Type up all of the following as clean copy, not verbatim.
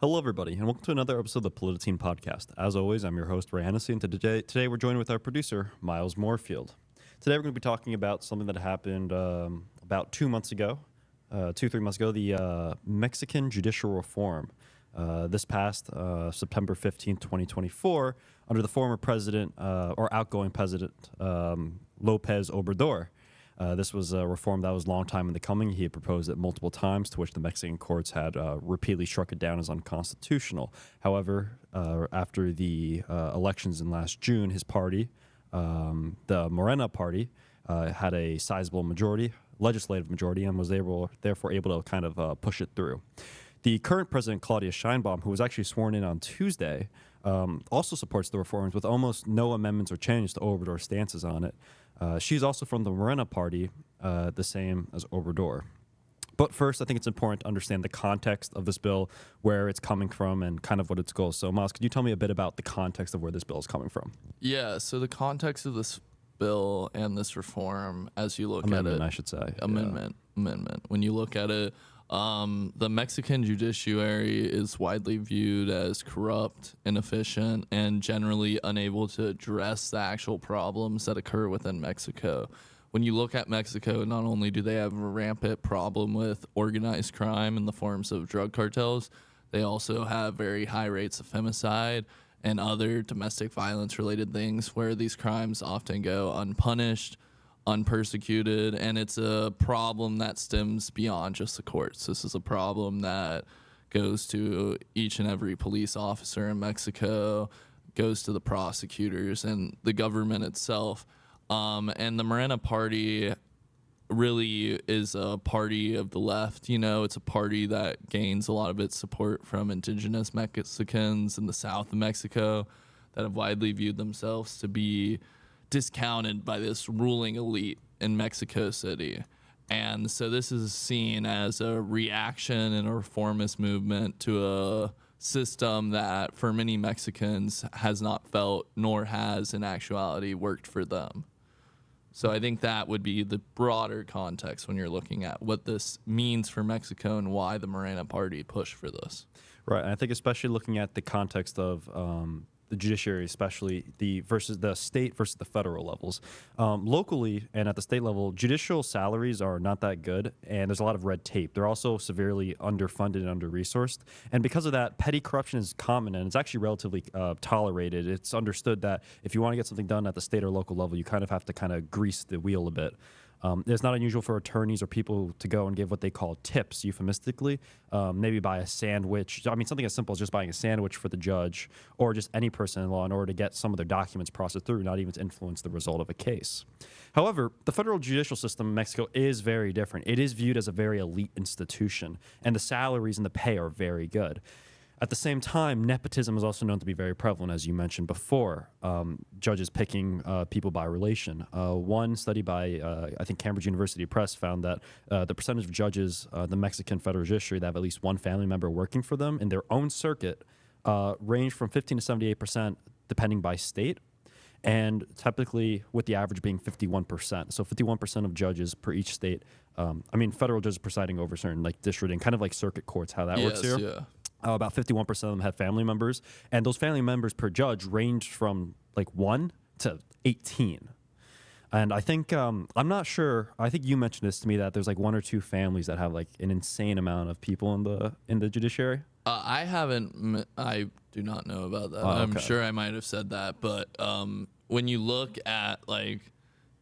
Hello, everybody, and welcome to another episode of the Polititeen Podcast. As always, I'm your host, Ray Hennessy, and today we're joined with our producer, Miles Moorfield. Today we're going to be talking about something that happened about 3 months ago, the Mexican judicial reform. This past September 15th, 2024, under the former president, or outgoing president, Lopez Obrador. This was a reform that was a long time in the coming. He had proposed it multiple times, to which the Mexican courts had repeatedly struck it down as unconstitutional. However, after the elections in last June, his party, the Morena party, had a sizable majority, legislative majority, and was therefore able to kind of push it through. The current president, Claudia Sheinbaum, who was actually sworn in on Tuesday, also supports the reforms with almost no amendments or changes to Obrador's stances on it. She's also from the Morena party, the same as Obrador. But first, I think it's important to understand the context of this bill, where it's coming from, and kind of what its goals. So, Miles, could you tell me a bit about the context of where this bill is coming from? Yeah, so the context of this bill and this reform, as you look Amendment, at it... I should say. Amendment. When you look at it, the Mexican judiciary is widely viewed as corrupt, inefficient, and generally unable to address the actual problems that occur within Mexico. When you look at Mexico, not only do they have a rampant problem with organized crime in the forms of drug cartels, they also have very high rates of femicide and other domestic violence related things where these crimes often go unpunished, unpersecuted, and it's a problem that stems beyond just the courts. This is a problem that goes to each and every police officer in Mexico, goes to the prosecutors and the government itself. And the Morena party really is a party of the left. You know, it's a party that gains a lot of its support from indigenous Mexicans in the south of Mexico that have widely viewed themselves to be discounted by this ruling elite in Mexico City. And so this is seen as a reaction and a reformist movement to a system that for many Mexicans has not felt nor has in actuality worked for them. So I think that would be the broader context when you're looking at what this means for Mexico and why the Morena party pushed for this. Right, and I think especially looking at the context of the judiciary, especially the state versus the federal levels. Locally and at the state level, judicial salaries are not that good, and there's a lot of red tape. They're also severely underfunded and under-resourced, and because of that, petty corruption is common, and it's actually relatively tolerated. It's understood that if you want to get something done at the state or local level, you kind of have to kind of grease the wheel a bit. It's not unusual for attorneys or people to go and give what they call tips, euphemistically, maybe buy a sandwich. I mean, something as simple as just buying a sandwich for the judge or just any person in law in order to get some of their documents processed through, not even to influence the result of a case. However, the federal judicial system in Mexico is very different. It is viewed as a very elite institution, and the salaries and the pay are very good. At the same time, nepotism is also known to be very prevalent, as you mentioned before. Judges picking people by relation. One study by, I think, Cambridge University Press found that the percentage of judges, the Mexican federal judiciary, that have at least one family member working for them in their own circuit, range from 15 to 78%, depending by state, and typically with the average being 51%. So 51% of judges per each state. Federal judges presiding over certain like district and kind of like circuit courts, how that works here. Yeah. About 51% of them have family members, and those family members per judge ranged from like 1 to 18. And I think, I'm not sure, I think you mentioned this to me, that there's like 1 or 2 families that have like an insane amount of people in the judiciary. I do not know about that. I'm sure I might have said that, but when you look at like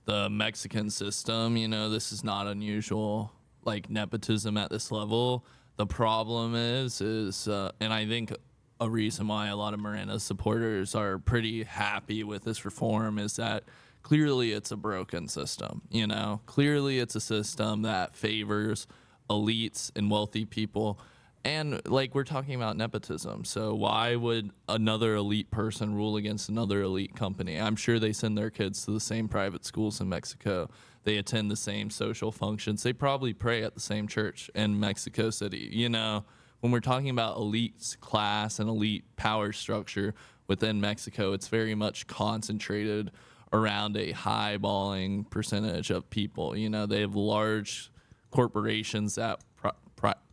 the Mexican system, you know, this is not unusual, like nepotism at this level. The problem is, and I think a reason why a lot of Morena supporters are pretty happy with this reform is that clearly it's a broken system. You know, clearly it's a system that favors elites and wealthy people. And like we're talking about nepotism. So why would another elite person rule against another elite company? I'm sure they send their kids to the same private schools in Mexico. They attend the same social functions. They probably pray at the same church in Mexico City. You know, when we're talking about elite class and elite power structure within Mexico, it's very much concentrated around a high-balling percentage of people. You know, they have large corporations that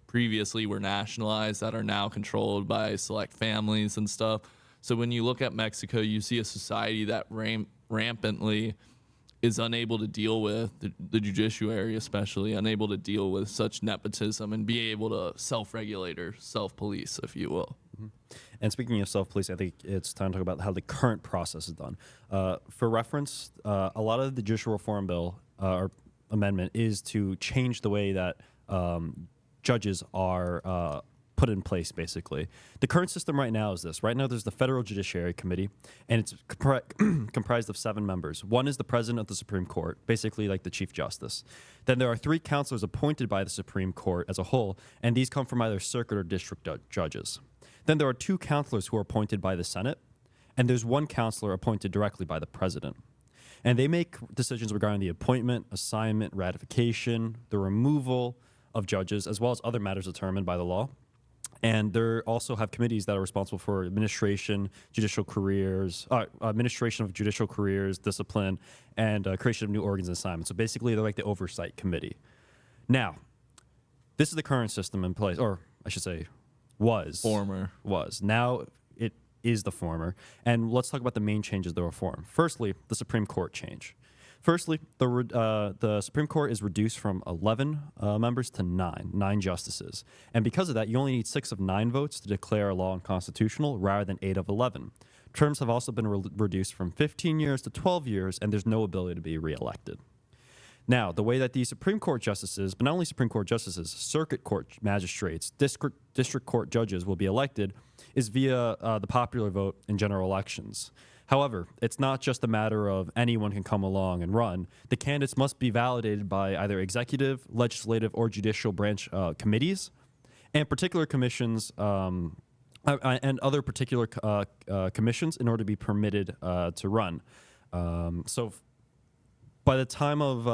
previously were nationalized that are now controlled by select families and stuff. So when you look at Mexico, you see a society that rampantly is unable to deal with the judiciary, especially unable to deal with such nepotism and be able to self-regulate or self-police, if you will. And speaking of self-police, I think it's time to talk about how the current process is done. For reference, a lot of the judicial reform bill or amendment is to change the way that judges are put in place, basically. The current system right now is this. Right now, there's the Federal Judiciary Committee, and it's comprised of 7 members. One is the president of the Supreme Court, basically like the Chief Justice. Then there are 3 counselors appointed by the Supreme Court as a whole, and these come from either circuit or district judges. Then there are 2 counselors who are appointed by the Senate, and there's 1 counselor appointed directly by the president. And they make decisions regarding the appointment, assignment, ratification, the removal of judges, as well as other matters determined by the law. And they also have committees that are responsible for administration, judicial careers, administration of judicial careers, discipline, and creation of new organs and assignments. So basically, they're like the oversight committee. Now, this is the current system in place, or I should say, was. Former. Was. Now it is the former. And let's talk about the main changes of the reform. Firstly, the Supreme Court change. Firstly, the Supreme Court is reduced from 11 members to 9 justices. And because of that, you only need 6 of 9 votes to declare a law unconstitutional rather than 8 of 11. Terms have also been reduced from 15 years to 12 years, and there's no ability to be reelected. Now, the way that the Supreme Court justices, but not only Supreme Court justices, circuit court magistrates, district court judges will be elected is via the popular vote in general elections. However, it's not just a matter of anyone can come along and run. The candidates must be validated by either executive, legislative, or judicial branch committees and particular commissions and other particular commissions in order to be permitted to run. So by the time of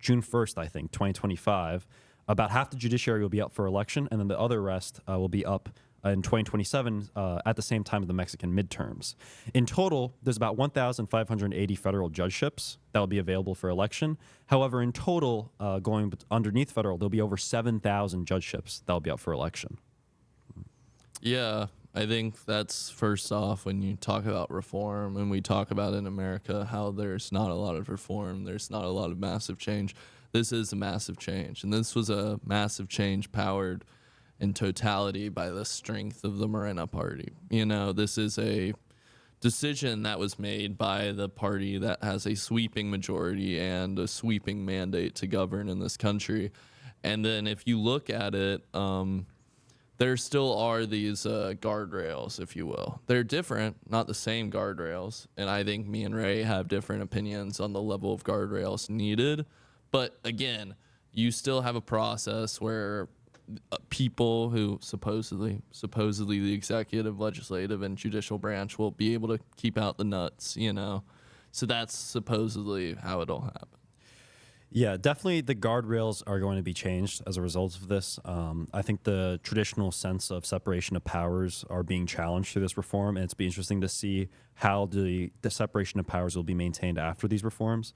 June 1st, I think, 2025, about half the judiciary will be up for election, and then the other rest will be up in 2027 at the same time of the Mexican midterms. In total, there's about 1,580 federal judgeships that will be available for election. However, in total, going underneath federal, there'll be over 7,000 judgeships that will be up for election. Yeah, I think that's first off when you talk about reform and we talk about in America how there's not a lot of reform, there's not a lot of massive change. This is a massive change, and this was a massive change powered in totality by the strength of the Morena party. You know, this is a decision that was made by the party that has a sweeping majority and a sweeping mandate to govern in this country. And then if you look at it, there still are these guardrails, if you will. They're different, not the same guardrails. And I think me and Ray have different opinions on the level of guardrails needed. But again, you still have a process where people who supposedly the executive, legislative, and judicial branch will be able to keep out the nuts, you know. So that's supposedly how it'll happen. Yeah, definitely the guardrails are going to be changed as a result of this. I think the traditional sense of separation of powers are being challenged through this reform, and it's be interesting to see how the separation of powers will be maintained after these reforms.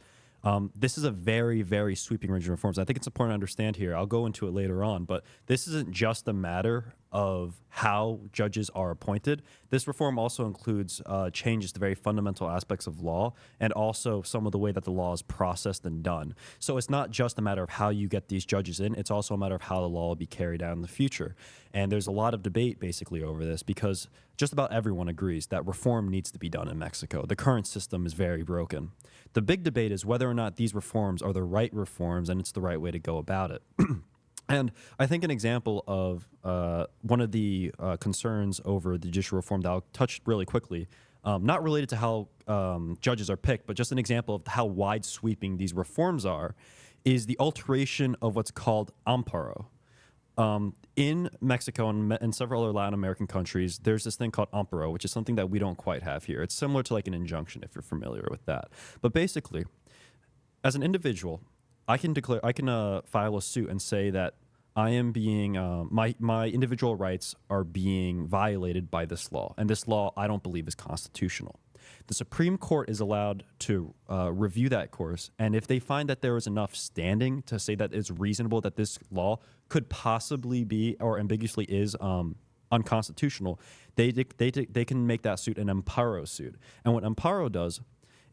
This is a very, very sweeping range of reforms. I think it's important to understand here. I'll go into it later on, but this isn't just a matter of how judges are appointed. This reform also includes changes to very fundamental aspects of law and also some of the way that the law is processed and done. So it's not just a matter of how you get these judges in, it's also a matter of how the law will be carried out in the future. And there's a lot of debate basically over this because just about everyone agrees that reform needs to be done in Mexico. The current system is very broken. The big debate is whether or not these reforms are the right reforms and it's the right way to go about it. And I think an example of one of the concerns over the judicial reform that I'll touch really quickly, not related to how judges are picked, but just an example of how wide sweeping these reforms are, is the alteration of what's called amparo. In Mexico and several other Latin American countries, there's this thing called amparo, which is something that we don't quite have here. It's similar to like an injunction, if you're familiar with that. But basically, as an individual, I can file a suit and say that I am being my individual rights are being violated by this law, and this law I don't believe is constitutional. The Supreme Court is allowed to review that course, and if they find that there is enough standing to say that it's reasonable that this law could possibly be or ambiguously is unconstitutional, they can make that suit an amparo suit. And what amparo does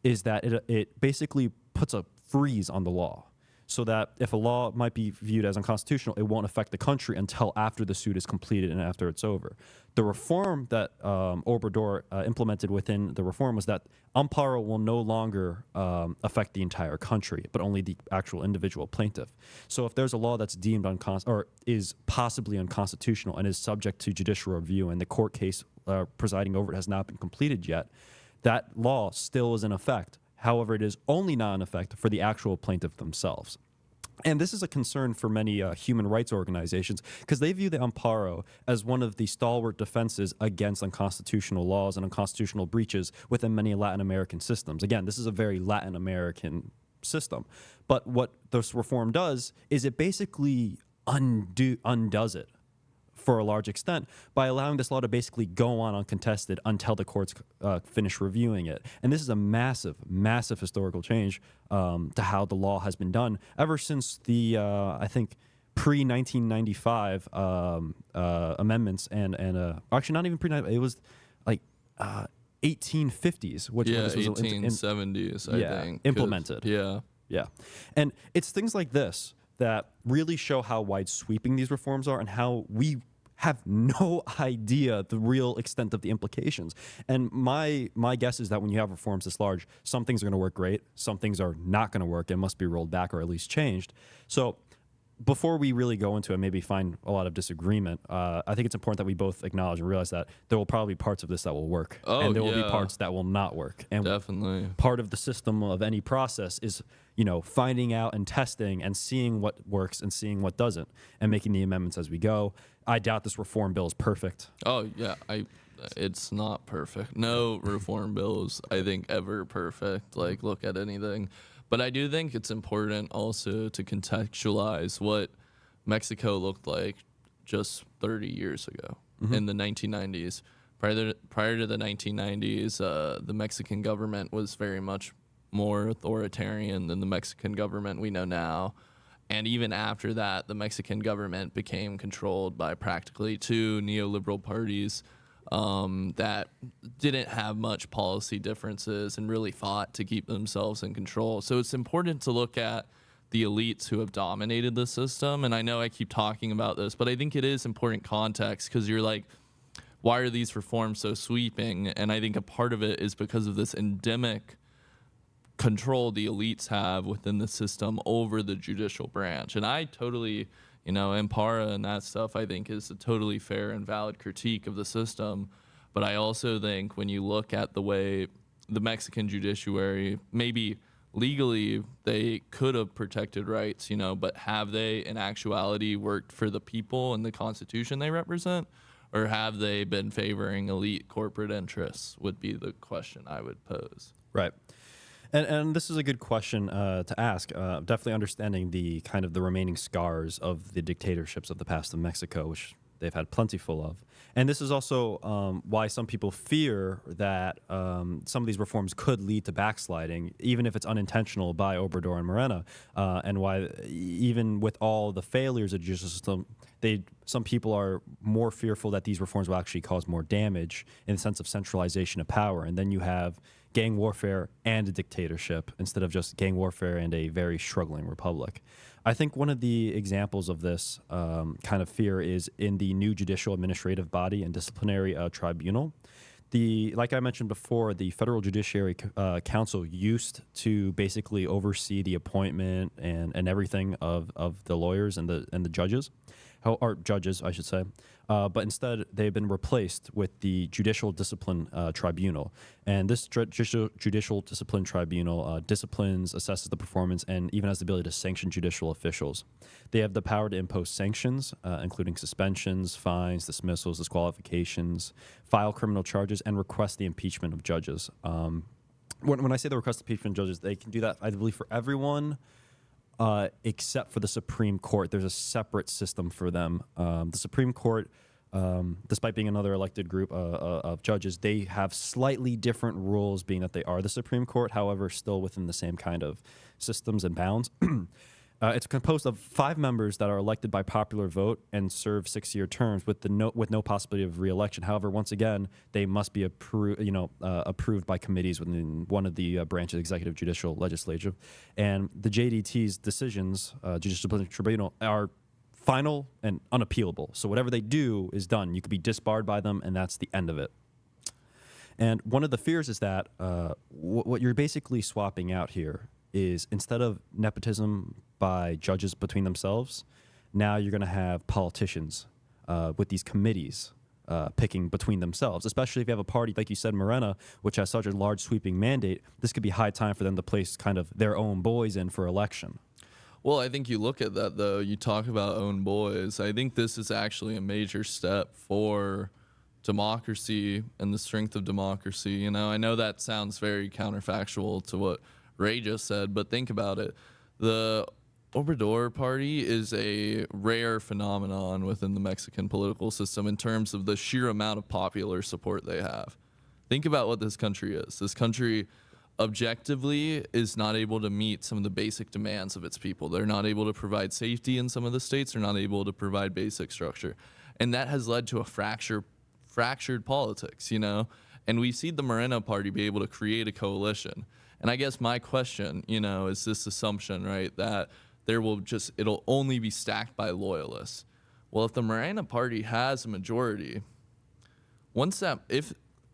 is that it basically puts a freeze on the law, so that if a law might be viewed as unconstitutional, it won't affect the country until after the suit is completed and after it's over. The reform that Obrador implemented within the reform was that amparo will no longer affect the entire country, but only the actual individual plaintiff. So if there's a law that's deemed or is possibly unconstitutional and is subject to judicial review, and the court case presiding over it has not been completed yet, that law still is in effect. However, it is only not in effect for the actual plaintiff themselves. And this is a concern for many human rights organizations, because they view the amparo as one of the stalwart defenses against unconstitutional laws and unconstitutional breaches within many Latin American systems. Again, this is a very Latin American system. But what this reform does is it basically undoes it for a large extent by allowing this law to basically go on uncontested until the courts finish reviewing it. And this is a massive, massive historical change to how the law has been done ever since the, I think, pre-1995 amendments and actually not even pre-1995, it was like 1850s, which Yeah, was 1870s, I think. Implemented. Yeah. Yeah. And it's things like this that really show how wide sweeping these reforms are and how we have no idea the real extent of the implications. And my guess is that when you have reforms this large, some things are going to work great, some things are not going to work and must be rolled back or at least changed. So before we really go into it, maybe find a lot of disagreement, I think it's important that we both acknowledge and realize that there will probably be parts of this that will work, and there will be parts that will not work. And definitely, part of the system of any process is, finding out and testing and seeing what works and seeing what doesn't, and making the amendments as we go. I doubt this reform bill is perfect. Oh yeah, it's not perfect. No reform bill is, I think, ever perfect. Like, look at anything. But I do think it's important also to contextualize what Mexico looked like just 30 years ago in the 1990s. Prior to the 1990s, the Mexican government was very much more authoritarian than the Mexican government we know now. And even after that, the Mexican government became controlled by practically two neoliberal parties that didn't have much policy differences and really fought to keep themselves in control. So it's important to look at the elites who have dominated the system. And I know I keep talking about this, but I think it is important context, because you're like, why are these reforms so sweeping? And I think a part of it is because of this endemic control the elites have within the system over the judicial branch. And I totally, Ampara and that stuff, I think, is a totally fair and valid critique of the system. But I also think when you look at the way the Mexican judiciary, maybe legally they could have protected rights, but have they in actuality worked for the people and the Constitution they represent? Or have they been favoring elite corporate interests, would be the question I would pose. Right. And this is a good question to ask. Definitely understanding the kind of the remaining scars of the dictatorships of the past of Mexico, which they've had plentiful of. And this is also why some people fear that some of these reforms could lead to backsliding, even if it's unintentional by Obrador and Morena, and why even with all the failures of the judicial system, some people are more fearful that these reforms will actually cause more damage in the sense of centralization of power. And then you have gang warfare and a dictatorship instead of just gang warfare and a very struggling republic. I think one of the examples of this kind of fear is in the new judicial administrative body and disciplinary tribunal. Like I mentioned before, the Federal Judiciary Council used to basically oversee the appointment and everything of the lawyers and the judges, or judges, I should say. But instead, they've been replaced with the Judicial Discipline Tribunal. And this Judicial Discipline Tribunal disciplines, assesses the performance, and even has the ability to sanction judicial officials. They have the power to impose sanctions, including suspensions, fines, dismissals, disqualifications, file criminal charges, and request the impeachment of judges. When I say the request impeachment of judges, they can do that, I believe, for everyone except for the Supreme Court. There's a separate system for them. The Supreme Court despite being another elected group of judges, they have slightly different rules, being that they are the Supreme Court, however, still within the same kind of systems and bounds. It's composed of 5 members that are elected by popular vote and serve 6-year terms with no possibility of re-election. However, once again, they must be approved by committees within one of the branches, executive, judicial, legislative, and the JDT's decisions, Judicial Disciplinary Tribunal, are final and unappealable. So whatever they do is done. You could be disbarred by them, and that's the end of it. And one of the fears is that what you're basically swapping out here is, instead of nepotism by judges between themselves, now you're going to have politicians with these committees picking between themselves, especially if you have a party, like you said, Morena, which has such a large sweeping mandate. This could be high time for them to place kind of their own boys in for election. Well, I think you look at that, though. You talk about own boys. I think this is actually a major step for democracy and the strength of democracy. You know, I know that sounds very counterfactual to what Ray just said, but think about it. The Obrador party is a rare phenomenon within the Mexican political system in terms of the sheer amount of popular support they have. Think about what this country is. This country objectively is not able to meet some of the basic demands of its people. They're not able to provide safety in some of the states. They're not able to provide basic structure. And that has led to a fractured politics, you know? And we see the Morena party be able to create a coalition. And I guess my question, you know, is this assumption, right, that it'll only be stacked by loyalists. Well, if the Morena party has a majority,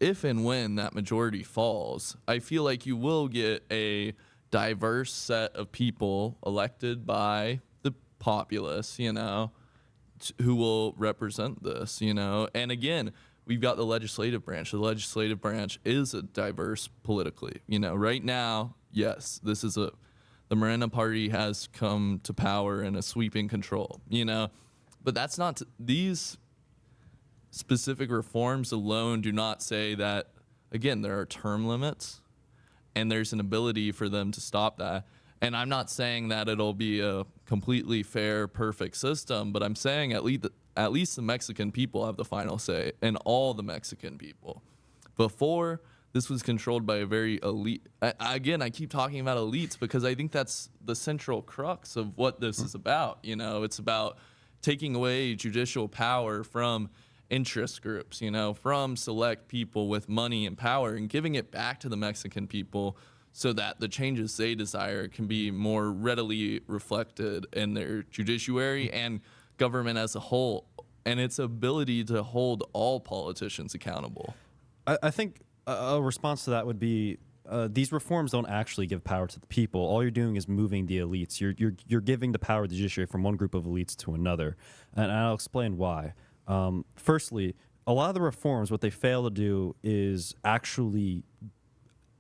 if and when that majority falls, I feel like you will get a diverse set of people elected by the populace, you know, who will represent this, you know. And again, we've got the legislative branch. The legislative branch is a diverse politically, you know. Right now, yes, the Morena party has come to power in a sweeping control, you know. But that's not these specific reforms alone do not say that, again, there are term limits and there's an ability for them to stop that. And I'm not saying that it'll be a completely fair, perfect system, but I'm saying at least the Mexican people have the final say, and all the Mexican people. Before, this was controlled by a very elite. Again, I keep talking about elites because I think that's the central crux of what this is about. You know, it's about taking away judicial power from interest groups, you know, from select people with money and power, and giving it back to the Mexican people so that the changes they desire can be more readily reflected in their judiciary and government as a whole, and its ability to hold all politicians accountable. I think a response to that would be, these reforms don't actually give power to the people. All you're doing is moving the elites. You're giving the power of the judiciary from one group of elites to another, and I'll explain why. Firstly, a lot of the reforms, what they fail to do is actually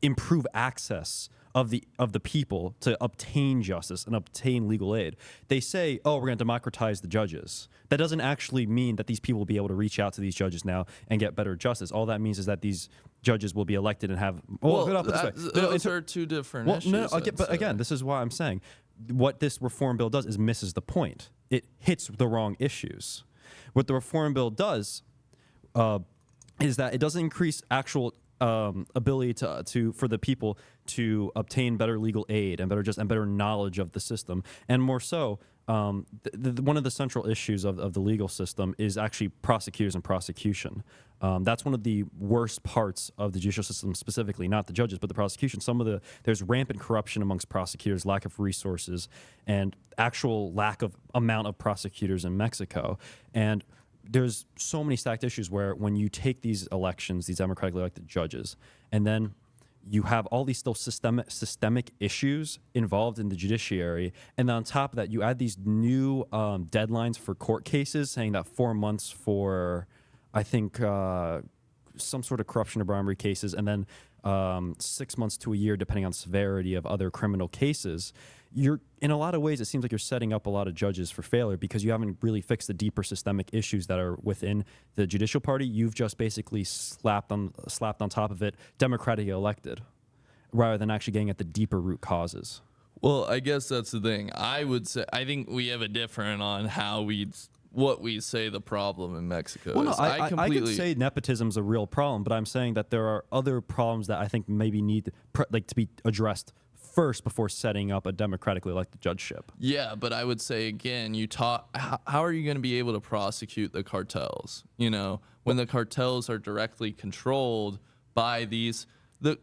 improve access of the people to obtain justice and obtain legal aid. They say, oh, we're going to democratize the judges. That doesn't actually mean that these people will be able to reach out to these judges now and get better justice. All that means is that these judges will be elected and have... Those are two different issues. But again, this is why I'm saying what this reform bill does is misses the point. It hits the wrong issues. What the reform bill does is that it doesn't increase actual ability for the people to obtain better legal aid and better knowledge of the system, and more so, one of the central issues of the legal system is actually prosecutors and prosecution. That's one of the worst parts of the judicial system, specifically, not the judges, but the prosecution. There's rampant corruption amongst prosecutors, lack of resources, and actual lack of amount of prosecutors in Mexico. And there's so many stacked issues where when you take these elections, these democratically elected judges, and then you have all these still systemic issues involved in the judiciary, and then on top of that, you add these new deadlines for court cases, saying that 4 months for, I think, some sort of corruption or bribery cases, and then 6 months to a year, depending on severity of other criminal cases. In a lot of ways, it seems like you're setting up a lot of judges for failure because you haven't really fixed the deeper systemic issues that are within the judicial party. You've just basically slapped on top of it democratically elected, rather than actually getting at the deeper root causes. Well, I guess that's the thing. I think we have a different on how we'd what we say the problem in Mexico Well, no, is. I completely could say nepotism's a real problem, but I'm saying that there are other problems that I think maybe need to be addressed first before setting up a democratically elected judgeship. Yeah, but I would say again, how are you going to be able to prosecute the cartels? You know, when the cartels are directly controlled by these, the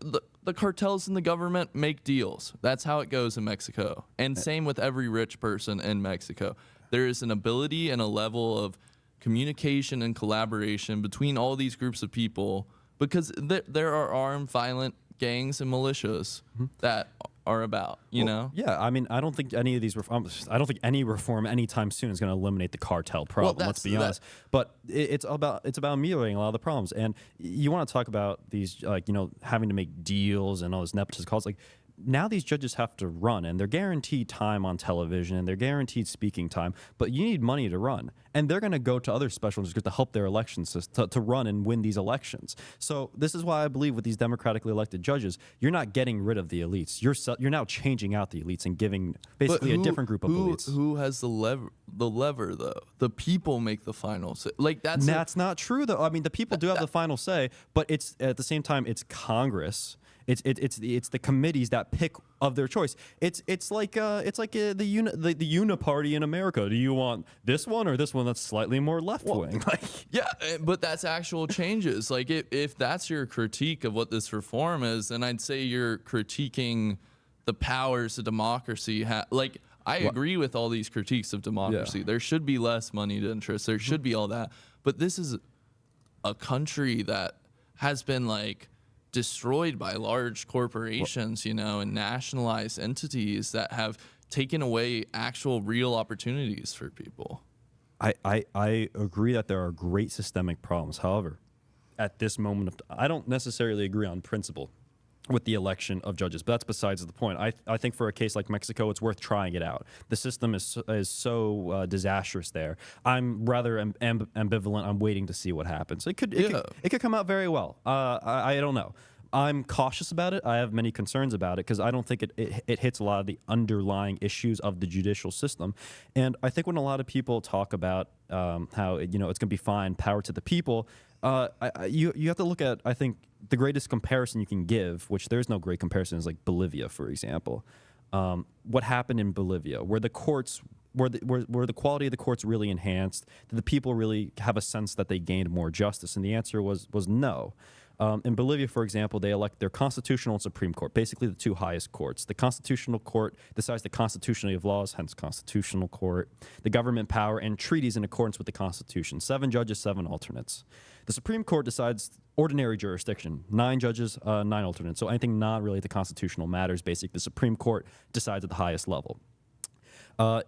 cartels and the government make deals. That's how it goes in Mexico. And same with every rich person in Mexico. There is an ability and a level of communication and collaboration between all these groups of people because there are armed, violent gangs and militias that are about, you know? Yeah, I mean, I don't think any of these I don't think any reform anytime soon is going to eliminate the cartel problem. Let's be honest. But it's about ameliorating a lot of the problems. And you want to talk about these, like, you know, having to make deals and all this nepotism calls. Like, now these judges have to run, and they're guaranteed time on television, and they're guaranteed speaking time, but you need money to run. And they're going to go to other special districts to help their elections to run and win these elections. So this is why I believe with these democratically elected judges, you're not getting rid of the elites. You're now changing out the elites and giving basically a different group of elites. Who has the lever, though? The people make the final say. Like, that's not true, though. I mean, the people do have the final say, but it's at the same time, it's Congress. It's the committees that pick of their choice. It's like the uniparty in America. Do you want this one or this one that's slightly more left wing? Yeah, but that's actual changes. Like, if that's your critique of what this reform is, then I'd say you're critiquing the powers of democracy. Like, I agree with all these critiques of democracy. There should be less moneyed interest. There should be all that. But this is a country that has been like destroyed by large corporations, you know, and nationalized entities that have taken away actual real opportunities for people. I agree that there are great systemic problems. However, at this moment I don't necessarily agree on principle with the election of judges, but that's besides the point. I think for a case like Mexico, it's worth trying it out. The system is so disastrous there. I'm rather ambivalent. I'm waiting to see what happens. It could come out very well. I don't know. I'm cautious about it. I have many concerns about it because I don't think it hits a lot of the underlying issues of the judicial system. And I think when a lot of people talk about how it's going to be fine, power to the people, you have to look at, I think, the greatest comparison you can give, which there's no great comparison, is like Bolivia, for example. What happened in Bolivia, where the courts, where the quality of the courts really enhanced? Did the people really have a sense that they gained more justice? And the answer was no. In Bolivia, for example, they elect their constitutional and Supreme Court, basically the two highest courts. The constitutional court decides the constitutionality of laws, hence constitutional court, the government power, and treaties in accordance with the Constitution. 7 judges, 7 alternates. The Supreme Court decides ordinary jurisdiction, 9 judges, 9 alternates. So anything not related to constitutional matters, basically, the Supreme Court decides at the highest level.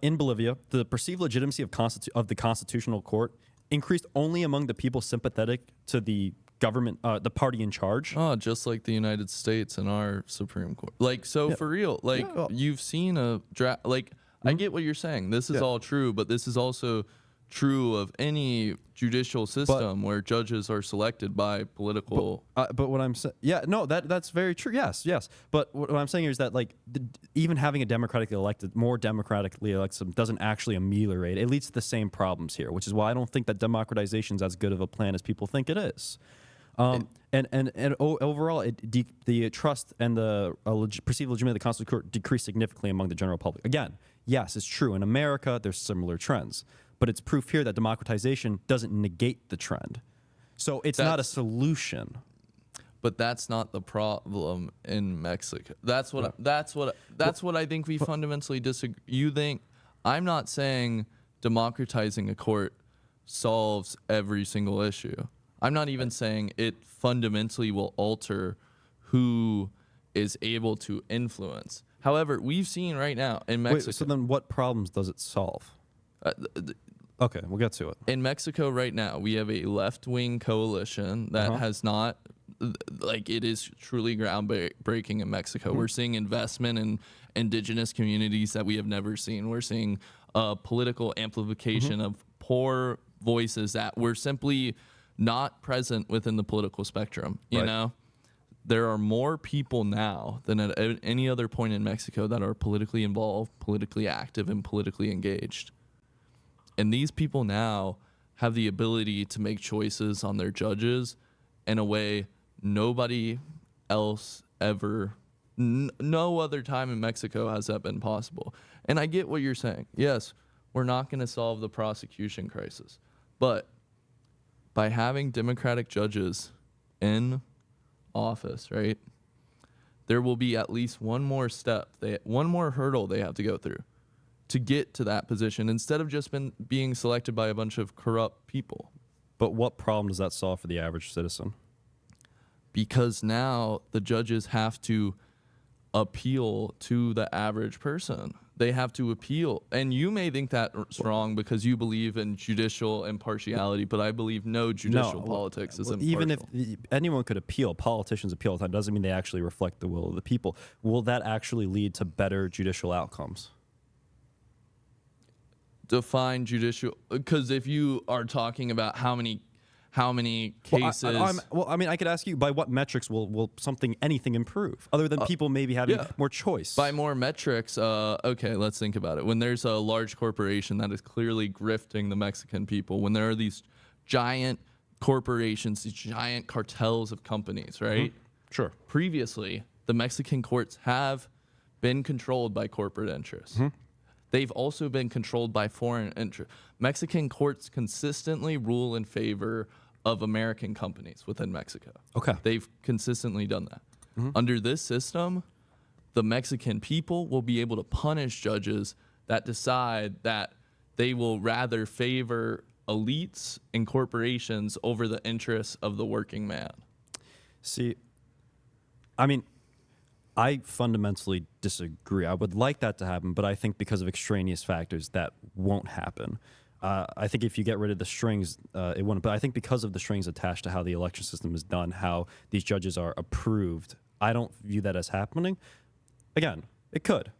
In Bolivia, the perceived legitimacy of the constitutional court increased only among the people sympathetic to the government, the party in charge. Oh, just like the United States and our Supreme Court. Like, so for real, like you've seen a draft, like I get what you're saying. This is all true, but this is also true of any judicial system where judges are selected by political. But what I'm saying, that's very true. Yes. But what I'm saying here is that like even having a more democratically elected system doesn't actually ameliorate. It leads to the same problems here, which is why I don't think that democratization is as good of a plan as people think it is. Overall, the trust and the perceived legitimacy of the Constitutional Court decreased significantly among the general public. Again, yes, it's true. In America, there's similar trends. But it's proof here that democratization doesn't negate the trend. So it's not a solution. But that's not the problem in Mexico. That's what I think we fundamentally disagree. You think I'm not saying democratizing a court solves every single issue. I'm not even saying it fundamentally will alter who is able to influence. However, we've seen right now in Mexico. Wait, so then what problems does it solve? Okay, we'll get to it. In Mexico right now, we have a left-wing coalition that has not, like, it is truly groundbreaking in Mexico. We're seeing investment in indigenous communities that we have never seen. We're seeing political amplification of poor voices that were simply not present within the political spectrum. You know, there are more people now than at any other point in Mexico that are politically involved, politically active, and politically engaged. And these people now have the ability to make choices on their judges in a way nobody else ever, no other time in Mexico has that been possible. And I get what you're saying. Yes, we're not going to solve the prosecution crisis. But by having Democratic judges in office, right, there will be at least one more step, one more hurdle they have to go through to get to that position instead of just being selected by a bunch of corrupt people. But what problem does that solve for the average citizen? Because now the judges have to appeal to the average person. They have to appeal. And you may think that's wrong because you believe in judicial impartiality, but I believe no judicial politics is impartial. Even if anyone could appeal, politicians appeal all the time, doesn't mean they actually reflect the will of the people. Will that actually lead to better judicial outcomes? Define judicial, because if you are talking about how many cases, I could ask you, by what metrics will anything improve other than people maybe having more choice? By more metrics, okay, let's think about it. When there's a large corporation that is clearly grifting the Mexican people, when there are these giant corporations, these giant cartels of companies, right? Mm-hmm. Sure. Previously, the Mexican courts have been controlled by corporate interests. Mm-hmm. They've also been controlled by foreign interests. Mexican courts consistently rule in favor of American companies within Mexico. Okay. They've consistently done that. Mm-hmm. Under this system, the Mexican people will be able to punish judges that decide that they will rather favor elites and corporations over the interests of the working man. See, I mean, I fundamentally disagree. I would like that to happen, but I think because of extraneous factors, that won't happen. I think if you get rid of the strings, it wouldn't. But I think because of the strings attached to how the election system is done, how these judges are approved, I don't view that as happening. Again, it could.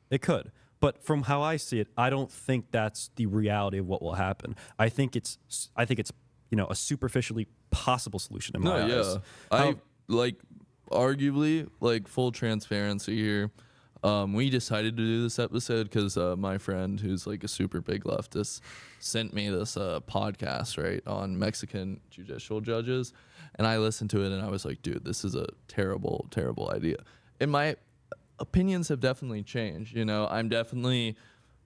But from how I see it, I don't think that's the reality of what will happen. I think it's a superficially possible solution in my eyes. Arguably, like, full transparency here, we decided to do this episode because my friend, who's like a super big leftist, sent me this podcast, right, on Mexican judicial judges, and I listened to it and I was like, dude, this is a terrible, terrible idea. And my opinions have definitely changed. You know, I'm definitely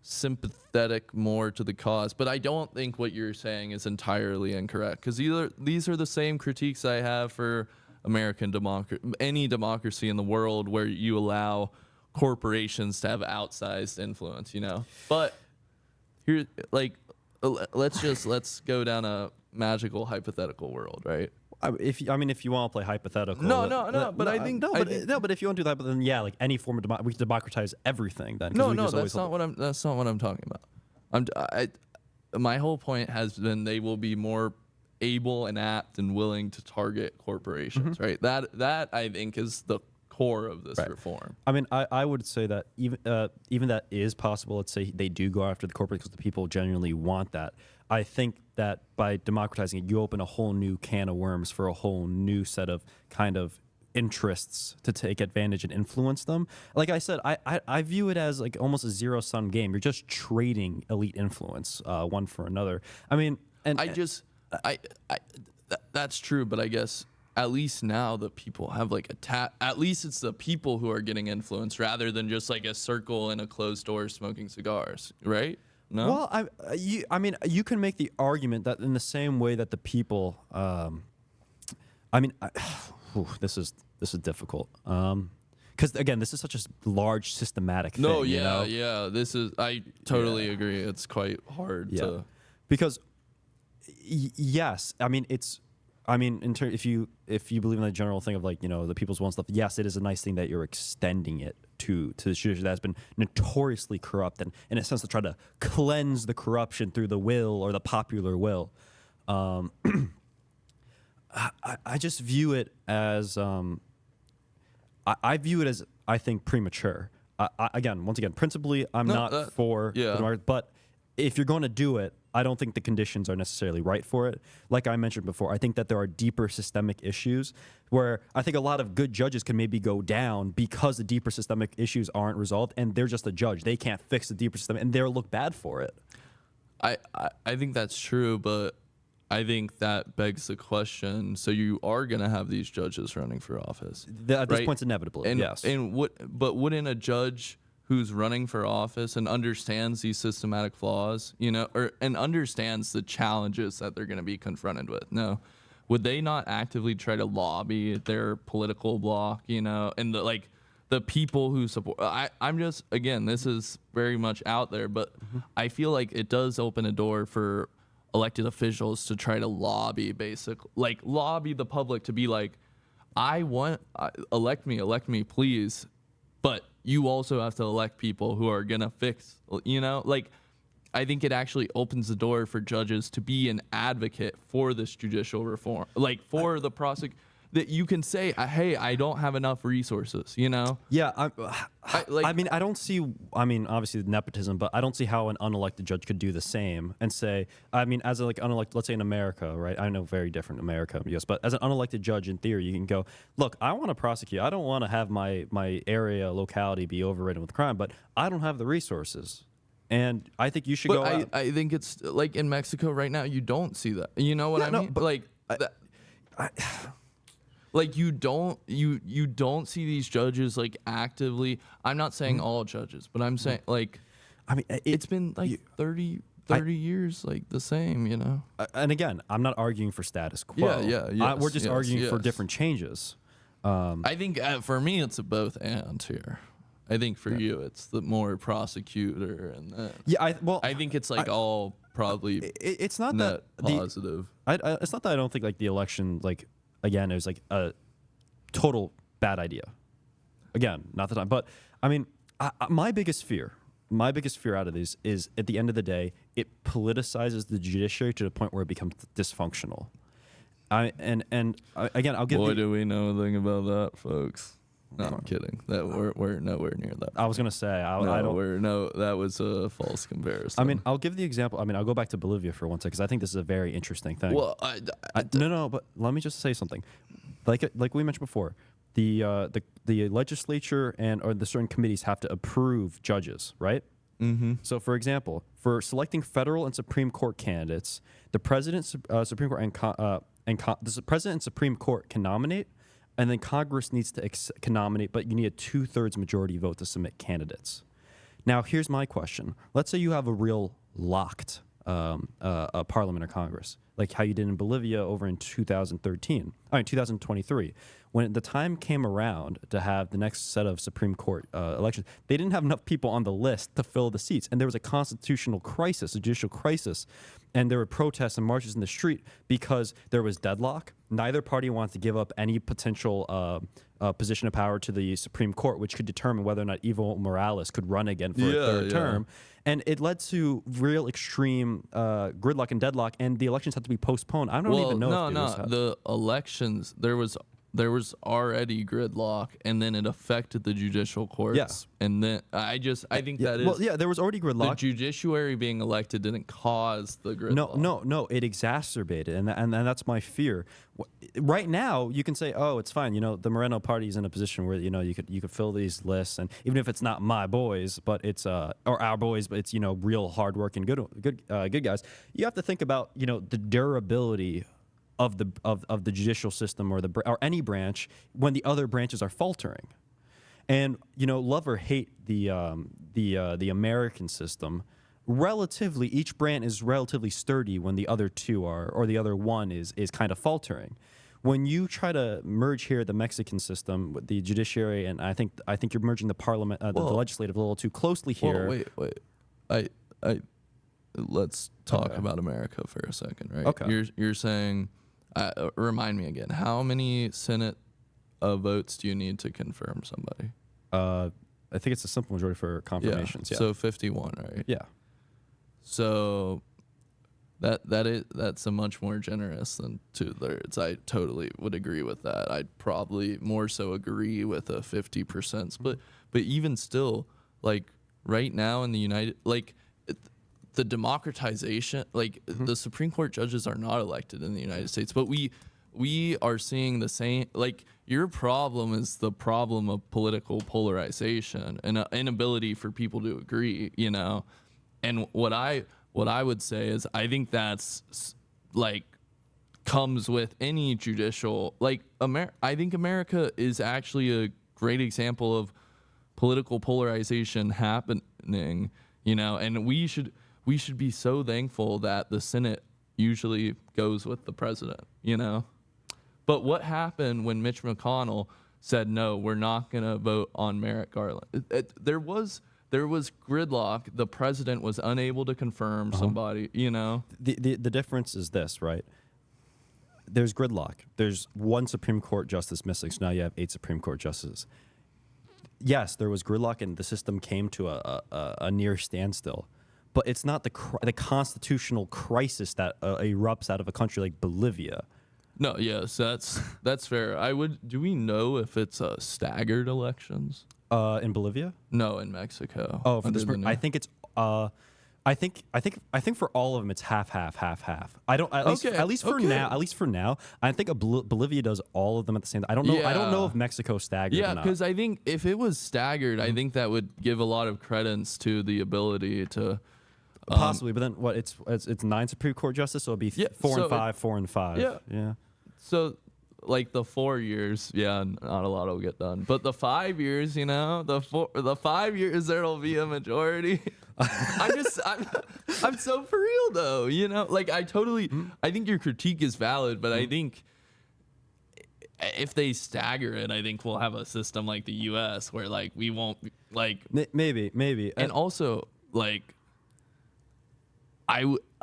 sympathetic more to the cause, but I don't think what you're saying is entirely incorrect, because these are the same critiques I have for American democracy, any democracy in the world where you allow corporations to have outsized influence, you know. But here, like, let's go down a magical hypothetical world, right? If you want to play hypothetical, but if you want to do that, then yeah, like any form of we democratize everything. Then that's not what I'm talking about. My whole point has been they will be more able and apt and willing to target corporations, right? That I think is the core of this reform. I mean, I would say that even that is possible. Let's say they do go after the corporate because the people genuinely want that. I think that by democratizing it, you open a whole new can of worms for a whole new set of kind of interests to take advantage and influence them. Like I said, I view it as like almost a zero-sum game. You're just trading elite influence one for another. I mean, that's true, but I guess at least now the people have like at least it's the people who are getting influence rather than just like a circle in a closed door smoking cigars, right? No. Well, I mean, you can make the argument that in the same way that the people, this is difficult. Because again, this is such a large systematic thing. This is. I totally agree. It's quite hard to. Because yes, I mean if you believe in the general thing of like, you know, the people's will and stuff, yes, it is a nice thing that you're extending it to the judiciary that has been notoriously corrupt and in a sense to try to cleanse the corruption through the will or the popular will. I just view it as I view it as, I think, premature. Once again, principally, I'm not for the market, but if you're going to do it, I don't think the conditions are necessarily right for it. Like I mentioned before, I think that there are deeper systemic issues where I think a lot of good judges can maybe go down because the deeper systemic issues aren't resolved, and they're just a judge. They can't fix the deeper system, and they'll look bad for it. I think that's true, but I think that begs the question. So you are going to have these judges running for office. At this right? point, inevitably, And, yes. but wouldn't a judge who's running for office and understands these systematic flaws, and understands the challenges that they're going to be confronted with? No. Would they not actively try to lobby their political bloc, and the people who support? I'm just, again, this is very much out there, but I feel like it does open a door for elected officials to try to lobby, lobby the public to be like, elect me, please. But you also have to elect people who are going to fix, I think it actually opens the door for judges to be an advocate for this judicial reform, for the prosecute, that you can say, hey, I don't have enough resources, Yeah, I don't see. Obviously nepotism, but I don't see how an unelected judge could do the same and say. As a unelected, let's say in America, right? I know very different America, yes, but as an unelected judge, in theory, you can go, look, I want to prosecute. I don't want to have my area locality be overridden with crime, but I don't have the resources. And I think you should go. I think it's like in Mexico right now. You don't see that. You know what I mean? You don't see these judges actively. I'm not saying all judges, but I'm saying it's been 30 years the same. And again, I'm not arguing for status quo. Yeah. We're just arguing for different changes. I think for me it's a both and here. I think for you it's the more prosecutor and then I think it's all probably it's not net that positive. It's not that I don't think the election again it was a total bad idea. Again, not the time, but my biggest fear out of these is at the end of the day it politicizes the judiciary to the point where it becomes dysfunctional. Again, I'll give. Boy, do we know anything about that, folks. No, I'm kidding. That we're nowhere near that. I was gonna say that was a false comparison. I'll give the example. I'll go back to Bolivia for one second because I think this is a very interesting thing. Well, no, but let me just say something. Like we mentioned before, the legislature or the certain committees have to approve judges, right? Mm-hmm. So, for example, for selecting federal and Supreme Court candidates, the President, Supreme Court, the President and Supreme Court can nominate. And then Congress needs to can nominate, but you need a 2/3 majority vote to submit candidates. Now, here's my question. Let's say you have a real locked parliament or Congress, like how you did in Bolivia over in 2023. When the time came around to have the next set of Supreme Court elections, they didn't have enough people on the list to fill the seats. And there was a constitutional crisis, a judicial crisis. And there were protests and marches in the street because there was deadlock. Neither party wants to give up any potential position of power to the Supreme Court, which could determine whether or not Evo Morales could run again for a third term. And it led to real extreme gridlock and deadlock, and the elections had to be postponed. I don't even know. The elections, there was already gridlock, and then it affected the judicial courts. Yeah. And then I think that is. Well, yeah, there was already gridlock. The judiciary being elected didn't cause the gridlock. No, it exacerbated, and that's my fear. Right now, you can say, oh, it's fine. The Moreno party is in a position where you could fill these lists, and even if it's not my boys, but it's or our boys, but it's real hardworking, good guys. You have to think about the durability of the judicial system or any branch when the other branches are faltering. And love or hate the American system, relatively each branch is relatively sturdy when the other two are, or the other one is kind of faltering. When you try to merge here the Mexican system with the judiciary, and I think you're merging the parliament, the legislative a little too closely here. Wait. Let's talk about America for a second, right? Okay. You're saying, remind me again, how many Senate votes do you need to confirm somebody? I think it's a simple majority for confirmations. Yeah. So 51, right? Yeah. So that's a much more generous than 2/3. I totally would agree with that. I'd probably more so agree with a 50% split. But even still, right now in the the democratization, the Supreme Court judges are not elected in the United States, but we are seeing the same. Your problem is the problem of political polarization and inability for people to agree. And what I would say is I think that's like comes with any judicial like I think America is actually a great example of political polarization happening, and we should be so thankful that the Senate usually goes with the president. But what happened when Mitch McConnell said, no, we're not going to vote on Merrick Garland? There was gridlock. The president was unable to confirm somebody, The difference is this, right? There's gridlock. There's one Supreme Court justice missing, so now you have 8 Supreme Court justices. Yes, there was gridlock, and the system came to a near standstill. But it's not the constitutional crisis that erupts out of a country like Bolivia. No, yes, that's fair. Do we know if it's staggered elections? In Bolivia? No, in Mexico. Oh, for this I think it's I think for all of them it's half. I don't at least for now. I think Bolivia does all of them at the same time. I don't know. I don't know if Mexico staggered. Yeah, because I think if it was staggered, I think that would give a lot of credence to the ability to. Possibly, but then what? It's 9 Supreme Court justice, so it'd be 4 and 5, 4 and 5. Yeah. So, like the 4 years, not a lot will get done. But the 5 years, the 5 years there'll be a majority. I'm so for real though, Like I think your critique is valid, but I think if they stagger it, I think we'll have a system like the U.S. where like we won't like maybe, and also like.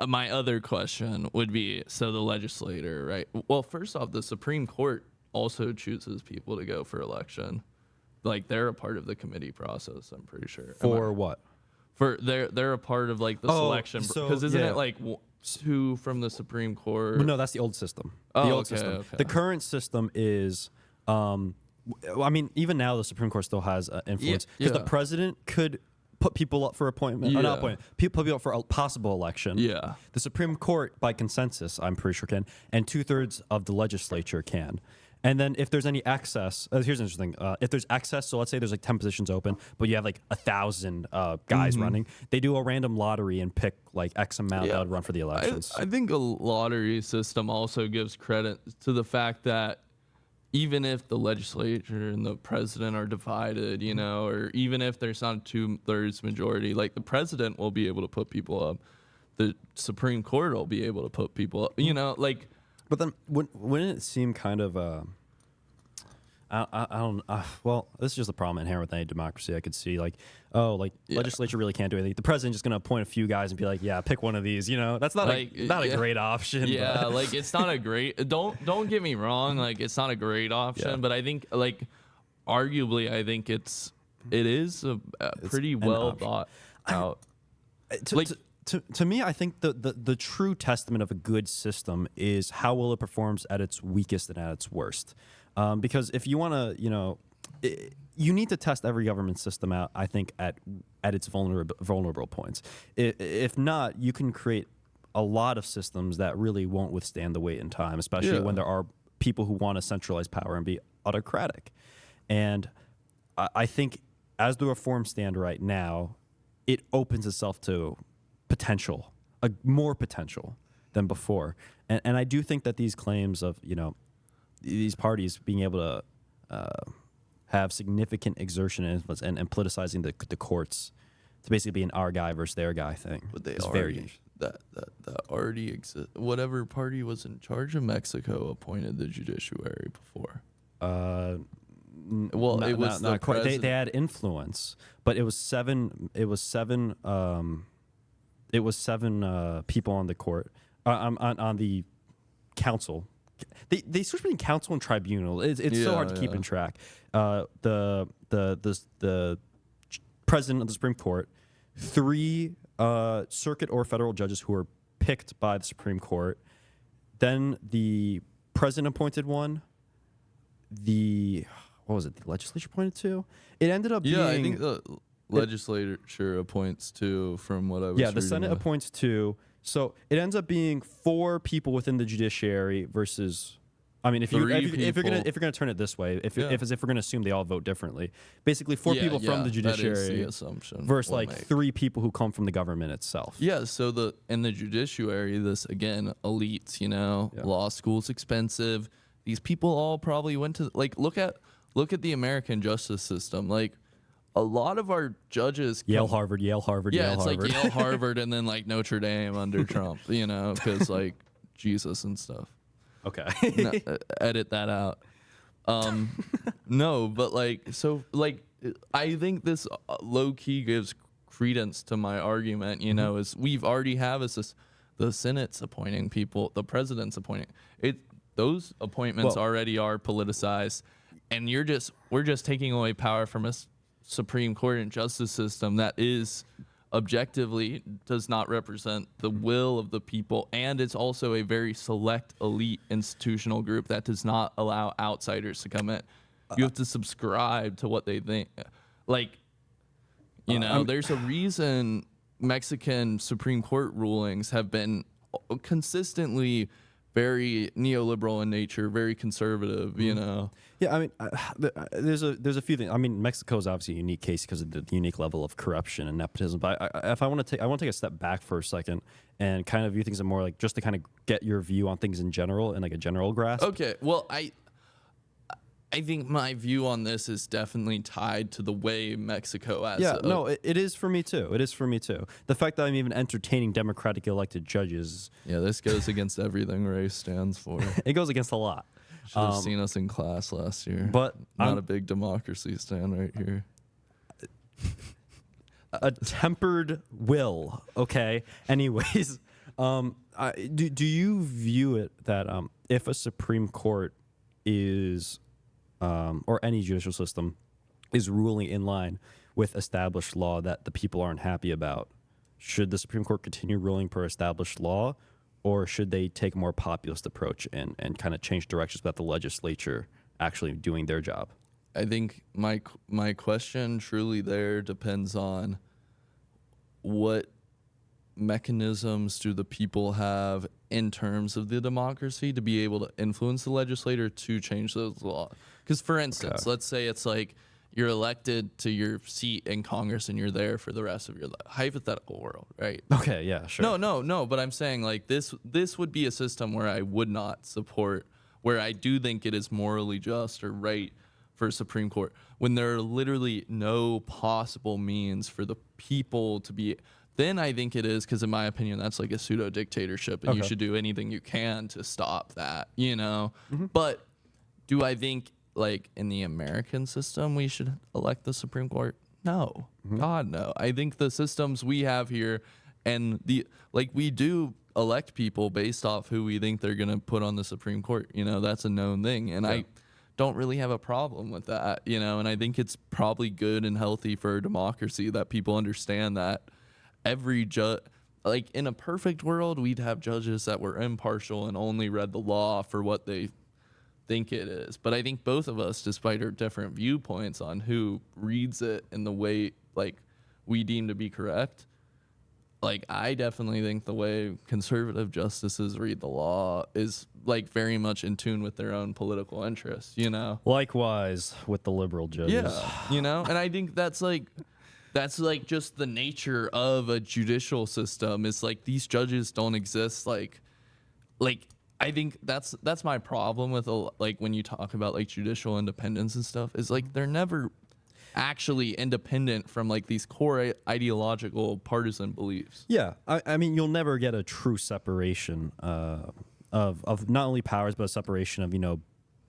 My other question would be, so the legislator, right? Well, first off, the Supreme Court also chooses people to go for election. Like they're a part of the committee process, I'm pretty sure. For what? For they're a part of like the selection, because isn't it like 2 from the Supreme Court? Well, no, that's the old system. System. Okay. The current system is, I mean, even now the Supreme Court still has influence because the president could put people up for appointment. Not appointment. Put people up for a possible election. Yeah. The Supreme Court, by consensus, I'm pretty sure can, and 2/3 of the legislature can. And then if there's any excess, here's interesting. If there's excess, so let's say there's like 10 positions open, but you have like 1,000 guys running, they do a random lottery and pick like X amount that would run for the elections. I think a lottery system also gives credit to the fact that even if the legislature and the president are divided, or even if there's not a 2/3 majority, like the president will be able to put people up, the Supreme Court will be able to put people up, like. But then wouldn't it seem kind of I don't well, this is just a problem inherent with any democracy. I could see legislature really can't do anything. The president's just going to appoint a few guys and be like, yeah, pick one of these. That's not a great option. Yeah, like it's not a great. Don't get me wrong. Like it's not a great option, but I think like arguably, I think it is a pretty well thought out. To me, I think the true testament of a good system is how well it performs at its weakest and at its worst. Because if you want to, you need to test every government system out, I think, at its vulnerable points. If not, you can create a lot of systems that really won't withstand the weight in time, especially when there are people who want to centralize power and be autocratic. And I think as the reforms stand right now, it opens itself to more potential than before. And I do think that these claims of, these parties being able to have significant exertion and influence and politicizing the courts to basically be an our guy versus their guy thing. But they is already that already exists. Whatever party was in charge of Mexico appointed the judiciary before. Well, it was not quite. They had influence, but it was seven. It was seven people on the court on the council. They switch between council and tribunal. It's so hard to keep in track. The president of the Supreme Court, 3 circuit or federal judges who were picked by the Supreme Court, then the president appointed one. What was it? The legislature appointed 2. It ended up being. I think the legislature appoints 2 from what I was. Yeah, the Senate appoints 2. So it ends up being 4 people within the judiciary versus I mean, if Three you're people. gonna turn it this way, if Yeah. as if we're gonna assume they all vote differently, basically four Yeah, people from the that is judiciary the assumption versus we'll like make. 3 people who come from the government itself. Yeah, so in the judiciary, this again, elites, Yeah. law school's expensive. These people all probably went to like look at the American justice system. Like a lot of our judges Yale, Harvard, Yale, Harvard, yeah, Yale, it's Harvard. like Yale, Harvard, and then like Notre Dame under Trump, because like Jesus and stuff. Okay. No, edit that out. No, but I think this low key gives credence to my argument. Is we've already have the Senate's appointing people, the president's appointing it. Those appointments already are politicized, and we're just taking away power from a Supreme Court and justice system that is objectively does not represent the will of the people, and it's also a very select elite institutional group that does not allow outsiders to come in. You have to subscribe to what they think. There's a reason Mexican Supreme Court rulings have been consistently very neoliberal in nature, very conservative, Yeah, I mean, there's a few things. I mean, Mexico is obviously a unique case because of the unique level of corruption and nepotism. But I want to take a step back for a second and kind of view things more like just to kind of get your view on things in general and like a general grasp. Okay, well, I think my view on this is definitely tied to the way Mexico has. It is for me too. It is for me too. The fact that I'm even entertaining democratically elected judges. Yeah, this goes against everything race stands for. It goes against a lot. Should have seen us in class last year. But not a big democracy stand right here. A tempered will. Okay. Anyways, do you view it that if a Supreme Court is or any judicial system is ruling in line with established law that the people aren't happy about, should the Supreme Court continue ruling per established law, or should they take a more populist approach and kind of change directions about the legislature actually doing their job? I think my question truly there depends on what mechanisms do the people have in terms of the democracy to be able to influence the legislator to change those laws. Because, for instance, let's say it's like you're elected to your seat in Congress and you're there for the rest of your life. Hypothetical world, right? Okay, yeah, sure. No. But I'm saying like this would be a system where I would not support, where I do think it is morally just or right for a Supreme Court, when there are literally no possible means for the people to be. Then I think it is, because in my opinion, that's like a pseudo dictatorship, and you should do anything you can to stop that, But do I think like in the American system we should elect the Supreme Court? No, God, no. I think the systems we have here, and we do elect people based off who we think they're gonna put on the Supreme Court. That's a known thing, and I don't really have a problem with that. And I think it's probably good and healthy for a democracy that people understand that. Every judge, like in a perfect world, we'd have judges that were impartial and only read the law for what they think it is. But I think both of us, despite our different viewpoints on who reads it in the way like we deem to be correct, like I definitely think the way conservative justices read the law is like very much in tune with their own political interests. Likewise with the liberal judges. Yeah, and I think that's like just the nature of a judicial system. Is like these judges don't exist. Like I think that's my problem with like when you talk about like judicial independence and stuff, is like they're never actually independent from like these core ideological partisan beliefs. Yeah, I mean you'll never get a true separation of not only powers but a separation of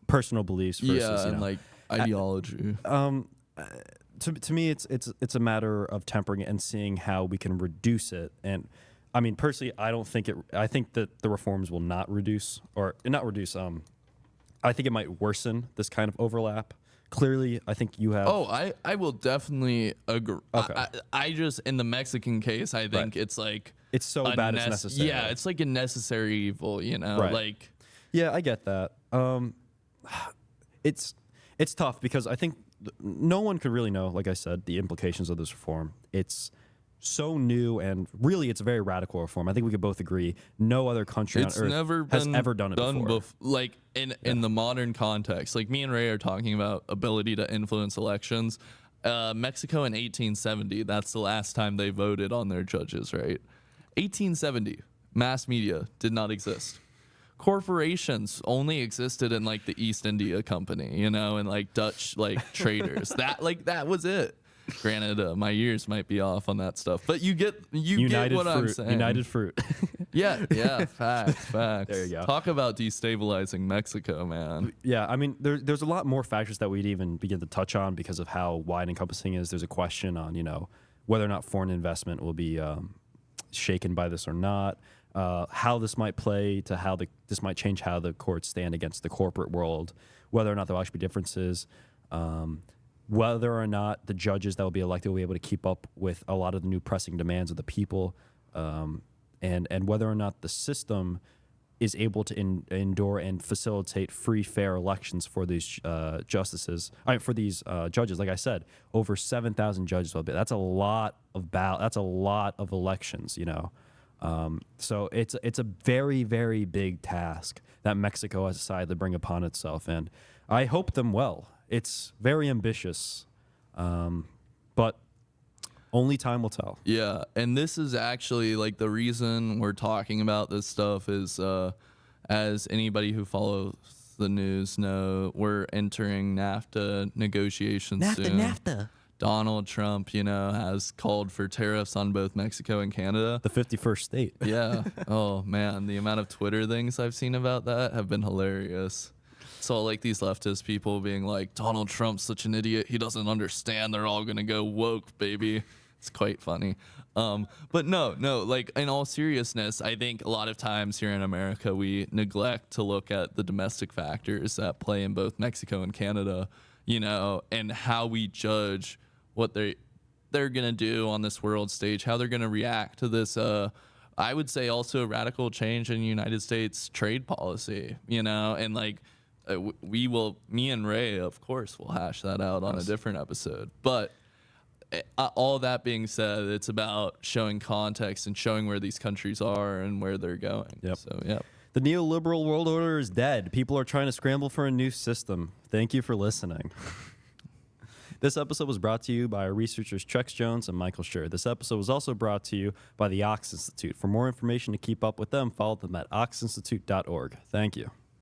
personal beliefs versus and like ideology. To me, it's a matter of tempering it and seeing how we can reduce it. And I mean, personally, I think that the reforms will not reduce. I think it might worsen this kind of overlap. Clearly, I think you have. Oh, I will definitely agree. Okay. I just in the Mexican case, I think it's like it's so bad it's necessary. Yeah, it's like a necessary evil. Right. Like. Yeah, I get that. It's tough because I think no one could really know, like I said, the implications of this reform. It's so new, and really it's a very radical reform. I think we could both agree no other country It's on earth never has been ever done it before. Like in the modern context, like me and Ray are talking about ability to influence elections. Mexico in 1870, that's the last time they voted on their judges, right? 1870, mass media did not exist. Corporations only existed in like the East India Company, you know, and like Dutch like traders. That was it. Granted, my years might be off on that stuff, but you get what I'm saying. United Fruit. Yeah, facts. There you go. Talk about destabilizing Mexico, man. Yeah, I mean, there's a lot more factors that we'd even begin to touch on because of how wide encompassing it is. There's a question on, whether or not foreign investment will be shaken by this or not, how this might play to how this might change how the courts stand against the corporate world, whether or not there will actually be differences, whether or not the judges that will be elected will be able to keep up with a lot of the new pressing demands of the people, and whether or not the system is able to endure and facilitate free, fair elections for these judges. Like I said, over 7,000 judges will be. That's a lot of That's a lot of elections. So it's a very, very big task that Mexico has decided to bring upon itself, and I hope them well. It's very ambitious, but only time will tell. Yeah, and this is actually like the reason we're talking about this stuff is, as anybody who follows the news know, we're entering NAFTA negotiations soon. NAFTA. Donald Trump, has called for tariffs on both Mexico and Canada. The 51st state. Yeah. Oh man, the amount of Twitter things I've seen about that have been hilarious. So like these leftist people being like, Donald Trump's such an idiot. He doesn't understand. They're all going to go woke, baby. It's quite funny. But no, like in all seriousness, I think a lot of times here in America, we neglect to look at the domestic factors that play in both Mexico and Canada, and how we judge what they're going to do on this world stage, how they're going to react to this, I would say also a radical change in United States trade policy, and like, me and Ray, of course, will hash that out on a different episode. But all that being said, it's about showing context and showing where these countries are and where they're going. Yep. So, yeah. The neoliberal world order is dead. People are trying to scramble for a new system. Thank you for listening. This episode was brought to you by our researchers Trex Jones and Michael Schur. This episode was also brought to you by the Ox Institute. For more information to keep up with them, follow them at oxinstitute.org. Thank you.